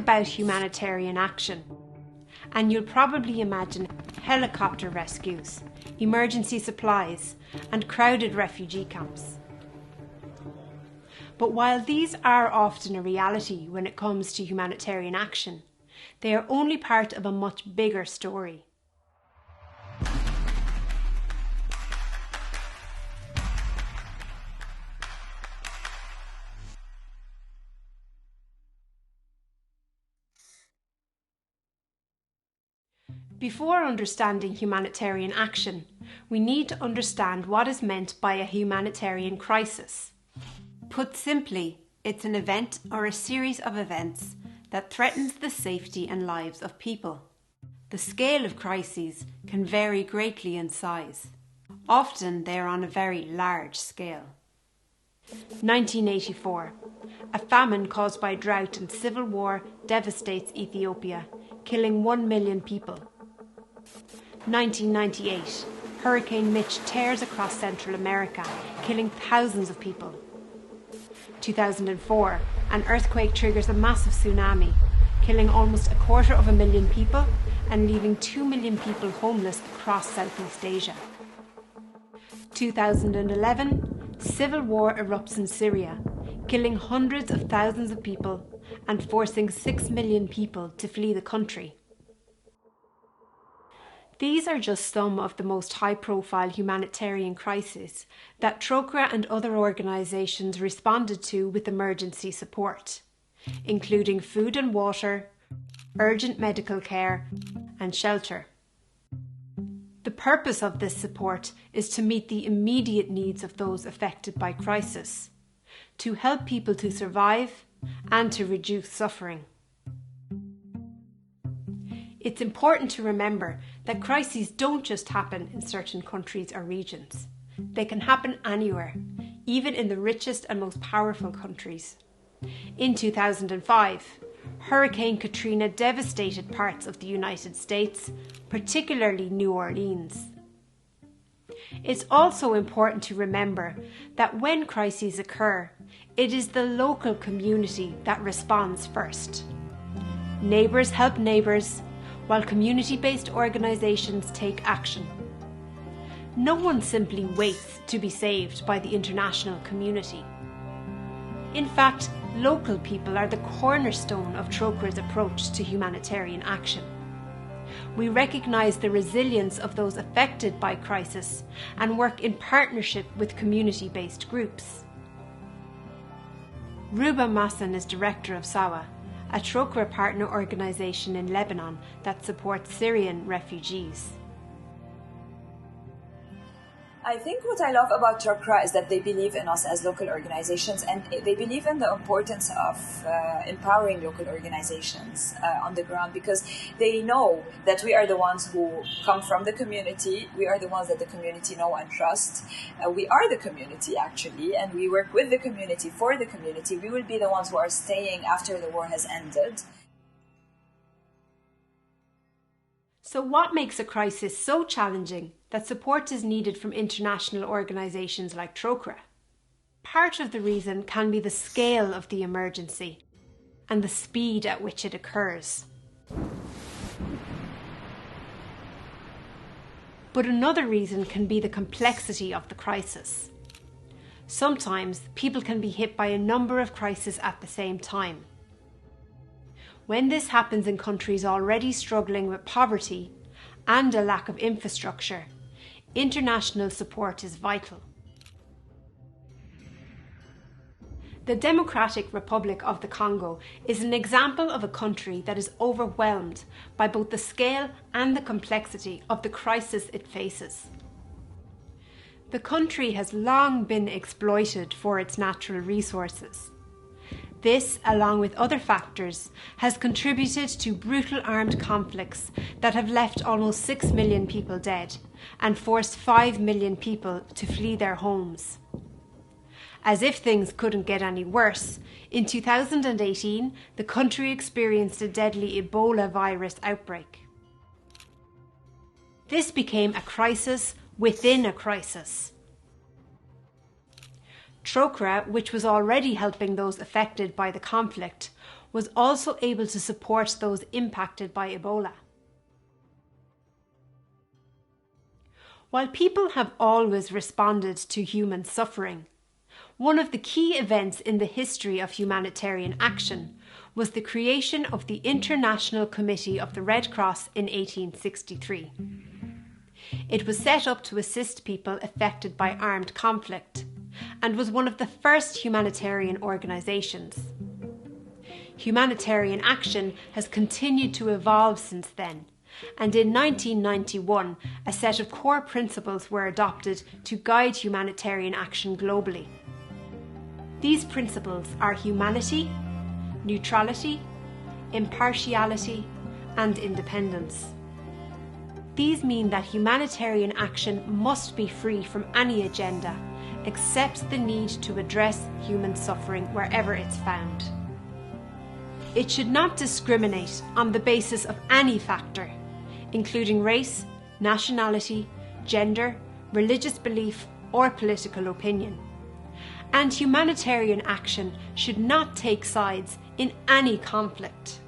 about humanitarian action, and you'll probably imagine helicopter rescues, emergency supplies, and crowded refugee camps. But while these are often a reality when it comes to humanitarian action, they are only part of a much bigger story. Before understanding humanitarian action, we need to understand what is meant by a humanitarian crisis. Put simply, it's an event or a series of events that threatens the safety and lives of people. The scale of crises can vary greatly in size. Often they are on a very large scale. 1984. A famine caused by drought and civil war devastates Ethiopia, killing 1 million people. 1998. Hurricane Mitch tears across Central America, killing thousands of people. 2004. An earthquake triggers a massive tsunami, killing almost 250,000 people and leaving 2 million people homeless across Southeast Asia. 2011. Civil war erupts in Syria, killing hundreds of thousands of people and forcing 6 million people to flee the country. These are just some of the most high-profile humanitarian crises that Trócaire and other organisations responded to with emergency support, including food and water, urgent medical care, and shelter. The purpose of this support is to meet the immediate needs of those affected by crisis, to help people to survive and to reduce suffering. It's important to remember that crises don't just happen in certain countries or regions. They can happen anywhere, even in the richest and most powerful countries. In 2005, Hurricane Katrina devastated parts of the United States, particularly New Orleans. It's also important to remember that when crises occur, it is the local community that responds first. Neighbours help neighbours, while community-based organisations take action. No one simply waits to be saved by the international community. In fact, local people are the cornerstone of Trócaire's approach to humanitarian action. We recognise the resilience of those affected by crisis and work in partnership with community-based groups. Ruba Masson is director of SAWA, a Trócaire partner organisation in Lebanon that supports Syrian refugees. I think what I love about Trócaire is that they believe in us as local organizations, and they believe in the importance of empowering local organizations on the ground, because they know that we are the ones who come from the community. We are the ones that the community know and trust. We are the community, actually, and we work with the community, for the community. We will be the ones who are staying after the war has ended. So what makes a crisis so challenging that support is needed from international organisations like Trócaire? Part of the reason can be the scale of the emergency and the speed at which it occurs. But another reason can be the complexity of the crisis. Sometimes people can be hit by a number of crises at the same time. When this happens in countries already struggling with poverty and a lack of infrastructure, international support is vital. The Democratic Republic of the Congo is an example of a country that is overwhelmed by both the scale and the complexity of the crisis it faces. The country has long been exploited for its natural resources. This, along with other factors, has contributed to brutal armed conflicts that have left almost 6 million people dead and forced 5 million people to flee their homes. As if things couldn't get any worse, in 2018, the country experienced a deadly Ebola virus outbreak. This became a crisis within a crisis. Trócaire, which was already helping those affected by the conflict, was also able to support those impacted by Ebola. While people have always responded to human suffering, one of the key events in the history of humanitarian action was the creation of the International Committee of the Red Cross in 1863. It was set up to assist people affected by armed conflict and was one of the first humanitarian organisations. Humanitarian action has continued to evolve since then, and in 1991 a set of core principles were adopted to guide humanitarian action globally. These principles are humanity, neutrality, impartiality, and independence. These mean that humanitarian action must be free from any agenda except the need to address human suffering wherever it's found. It should not discriminate on the basis of any factor, including race, nationality, gender, religious belief, or political opinion. And humanitarian action should not take sides in any conflict.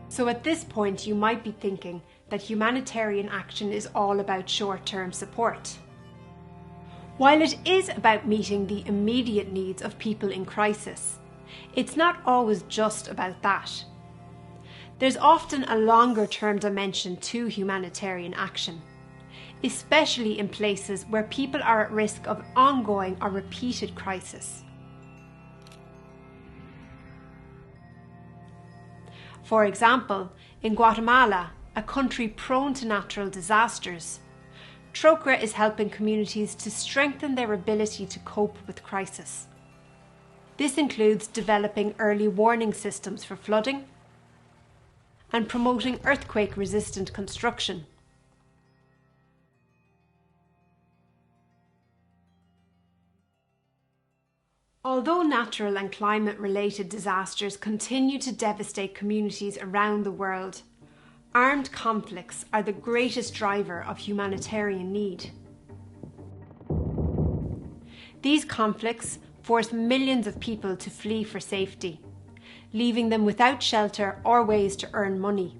So at this point you might be thinking that humanitarian action is all about short-term support. While it is about meeting the immediate needs of people in crisis, it's not always just about that. There's often a longer-term dimension to humanitarian action, especially in places where people are at risk of ongoing or repeated crisis. For example, in Guatemala, a country prone to natural disasters, TROCRA is helping communities to strengthen their ability to cope with crisis. This includes developing early warning systems for flooding and promoting earthquake-resistant construction. Although natural and climate-related disasters continue to devastate communities around the world, armed conflicts are the greatest driver of humanitarian need. These conflicts force millions of people to flee for safety, leaving them without shelter or ways to earn money.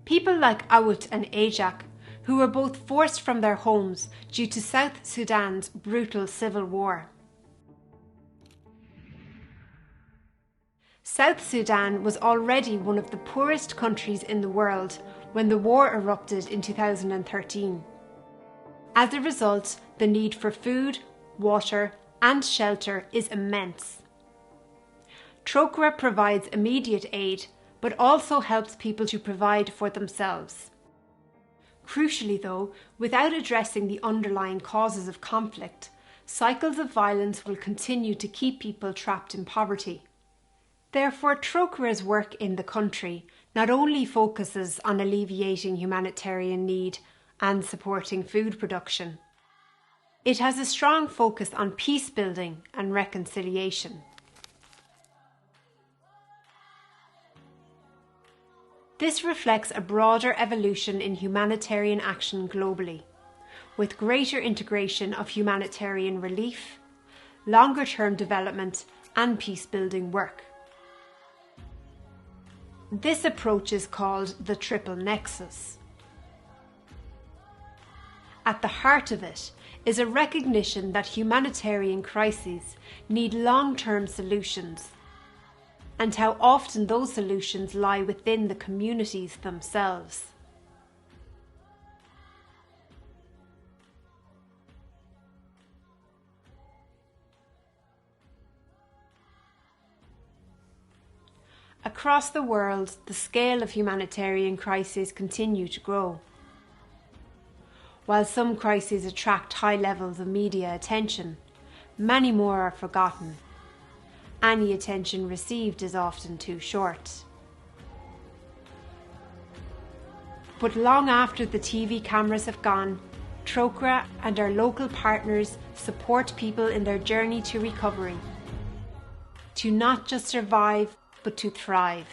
People like Awut and Ajak, who were both forced from their homes due to South Sudan's brutal civil war. South Sudan was already one of the poorest countries in the world when the war erupted in 2013. As a result, the need for food, water, and shelter is immense. TROCRA provides immediate aid, but also helps people to provide for themselves. Crucially though, without addressing the underlying causes of conflict, cycles of violence will continue to keep people trapped in poverty. Therefore, TROCRA's work in the country not only focuses on alleviating humanitarian need and supporting food production, it has a strong focus on peace building and reconciliation. This reflects a broader evolution in humanitarian action globally, with greater integration of humanitarian relief, longer-term development, and peace-building work. This approach is called the triple nexus. At the heart of it is a recognition that humanitarian crises need long-term solutions, and how often those solutions lie within the communities themselves. Across the world, the scale of humanitarian crises continue to grow. While some crises attract high levels of media attention, many more are forgotten. Any attention received is often too short. But long after the TV cameras have gone, TROCRA and our local partners support people in their journey to recovery, to not just survive, but to thrive.